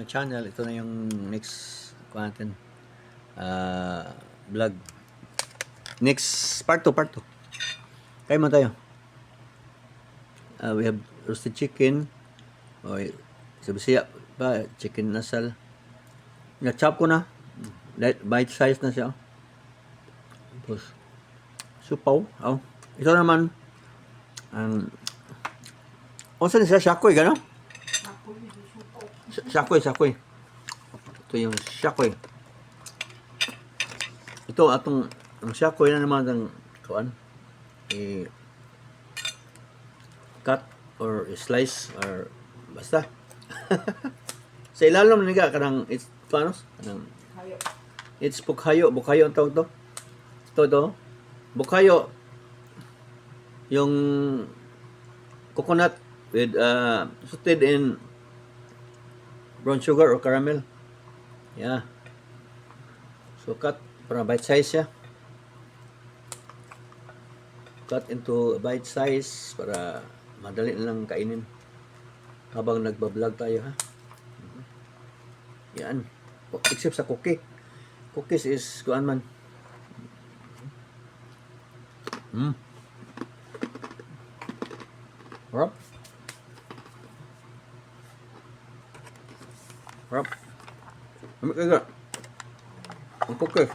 aming channel. Ito na yung next content vlog. Next part 2. Kain mo tayo. We have roasted chicken. O, sa Bisaya pa, chicken nasal. Na-chop ko na. Bite size na siya. Tapos, supaw. Oh. Ito naman, saan siya? Shakoy, gano'n? Shakoy. Ito yung shakoy. Ito, ang shakoy na naman ang kuan. Cut or slice or basta. Sa ilalom niga kanang it's panos? Kanang it's bukhayo ang tawag to. Ito. Bukhayo yung coconut with salted in brown sugar or caramel. Yeah. So cut para bite size siya. Cut into bite size para madali na lang kainin habang nagbablog tayo, ha. Yan. Except sa cookie. Cookies is kuan man. Harap. Ambil kagak. Ang cookie.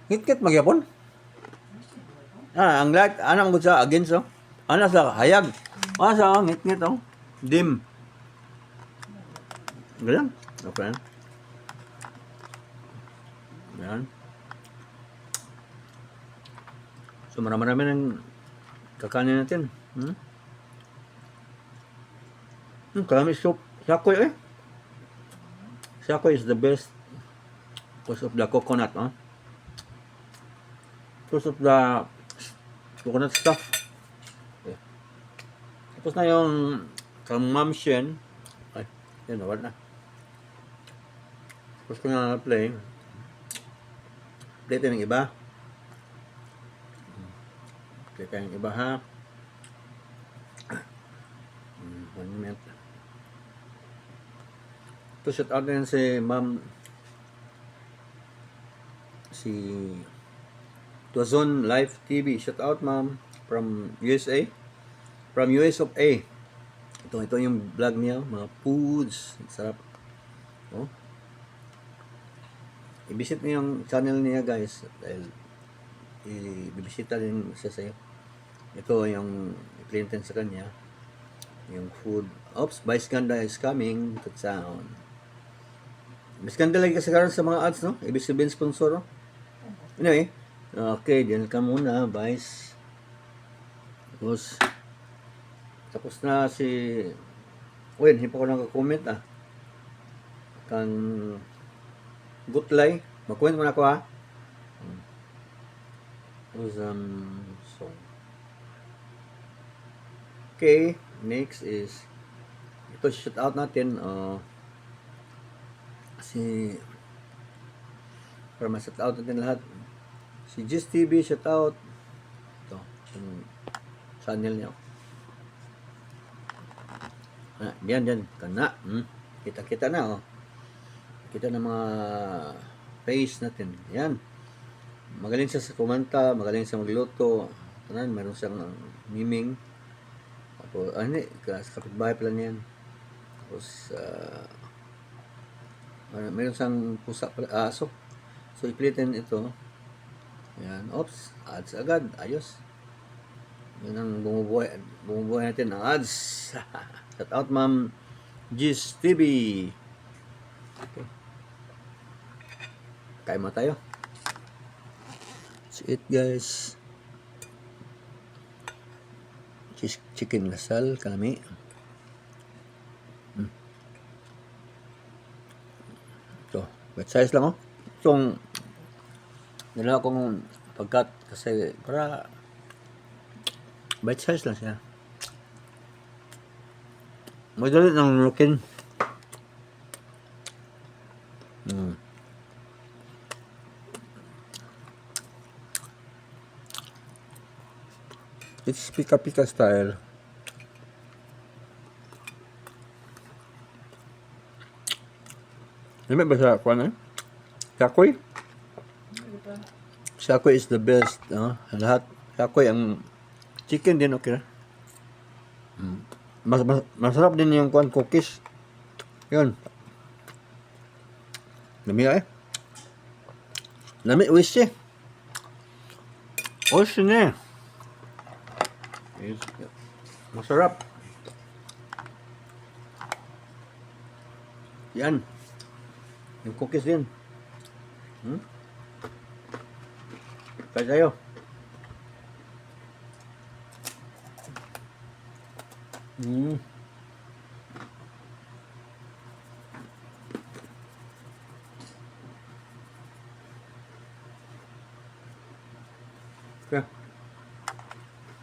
Hit-hit magyapon. Ang lahat, anang gud sa against, oh. Ana sa hayag. Sa ngit-ngit, oh. Dim. Ganyan. Okay. Yan. So, marami ng kakanin natin. Kalami soup. Shakoy, eh. Shakoy is the best because of the coconut, huh? Because of the coconut stuff. Okay. Tapos na yung kamamshen. Ay, yun, nawala na. Tapos ko na play. Play tayo ng iba. Play tayo ng iba, ha. 1 minute. To shout out din si Ma'am Tuazon Live TV. Shout out, Ma'am, from USA. From US of A. Ito yung vlog niya, mga foods. Sarap. Oh. I-visit niyo yung channel niya, guys. Dahil i-bisita din siya sa'yo. Ito yung i-clinton sa kanya. Yung food. Oops, Vice Ganda is coming to town. Vice Ganda lagi kasi karoon sa mga ads, no? Ibig sabihin sponsor, no? Anyway, okay, diyan ka muna, Vice. Tapos na si... Wait, hindi pa ko nakakomment, ah. Kang Gutlay. Mag-comment muna ako, ha. Song. Okay, next is ito, shout out natin para ma-shout out natin lahat. Si Gis TV, shout out. Ito, yung channel niya. Diyan, kana. Kita na, oh. Kita na mga face natin. Yan. Magaling siya sa kumanta, magaling siya magluto. Tanan, meron siyang miming. Tapos, hindi, sa kapitbahay pala niyan. Tapos, meron siyang pusa pala, aso. So, ipilitin ito. Yan, oops, ads agad, ayos. Yan ang bumubuhay natin, ang ads. Shout out, Ma'am Gis TV. Okay. Kain mo tayo. That's it, guys. Chicken lasal, kalami. Ito, bite size lang, oh. Itong nila akong pagkat kasi para bite size lang siya. Madali ng lukin. It's pika-pika style. Lamig ba sa kuwan eh? Shakoy? Shakoy is the best. Lahat. Shakoy ang chicken din okay na. Masarap din yung kuwan cookies. Yun. Lamig eh. Lamig wish eh. Wish na eh. Masarap. Yan. Yung cookies din. Kaya tayo. Okay.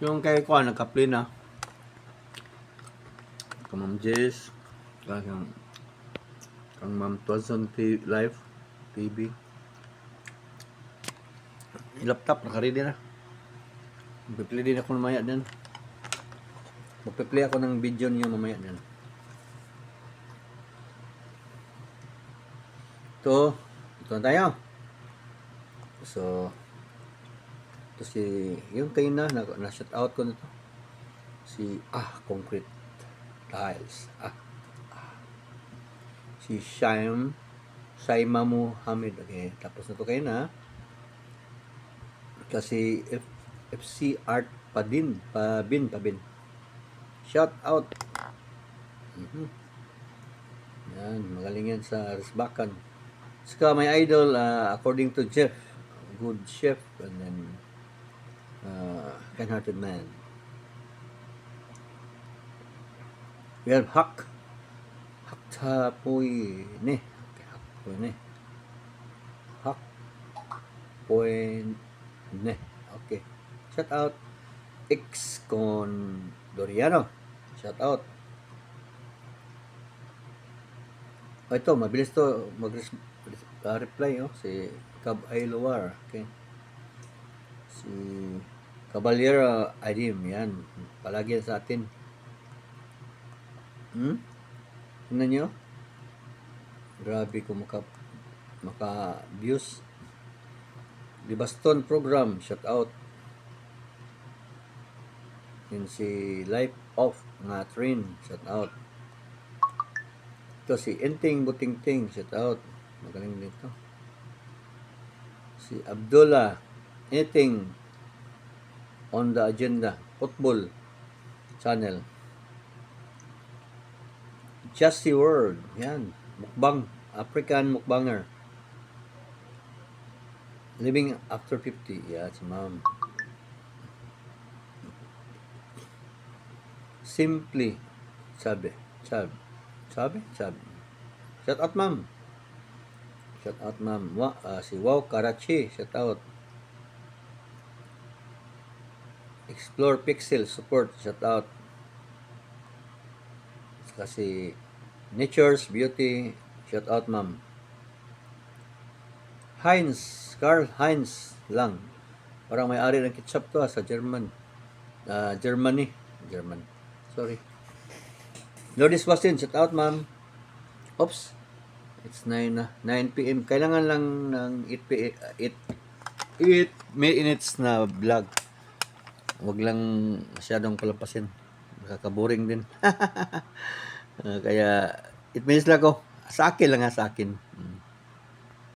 Yung kay ko, nagka-play na. Kamam Jess. Kang Ma'am Twazon Live TV. Yung laptop, naka-ready na. Magpiplay din ako mamaya din. Magpiplay ako ng video niyo mamaya din. Ito na tayo. So, ito si, yung kayo na-shout out ko nito. Si, Concrete Tiles. Si Shaima Muhammad. Okay, tapos na to kayo na. Kasi FC Art Pabin. Shout out. Yan, magaling yan sa Risbakan. Saka my idol, according to Jeff, good chef, and then kind-hearted man. We have Haktapoy ne. Haktapoy ne. Okay. Shout out X con Doriano. Shout out. Ito, mabilis to mag-reply si Cab Ailuar. Okay. Si Caballero Adim, yan. Palagi sa atin. Tingnan nyo. Grabe ko maka-views. Di Baston program, shout out. Yan si Life Off nga train, shout out. Ito si Enting Butingting, shout out. Magaling dito. Si Abdullah Anything on the Agenda Football Channel. Just the World, yan. Mukbang, African mukbanger. Living after 50, yeah, si ma'am. Simply Chab. Shout out ma'am. Shout out ma'am. Si Wow Karachi, shout out. Explore Pixel support, shout out. Kasi Nature's Beauty, shout out ma'am. Karl Heinz lang. Parang may-ari ng ketchup to sa Germany. Sorry. Lourdes Wasin, shout out ma'am. Oops. It's 9 p.m. Kailangan lang ng 8 minutes na vlog. Huwag lang masyadong palampasin. Nakaka-boring din. Kaya 8 minutes lang ako. Sa akin lang sa akin.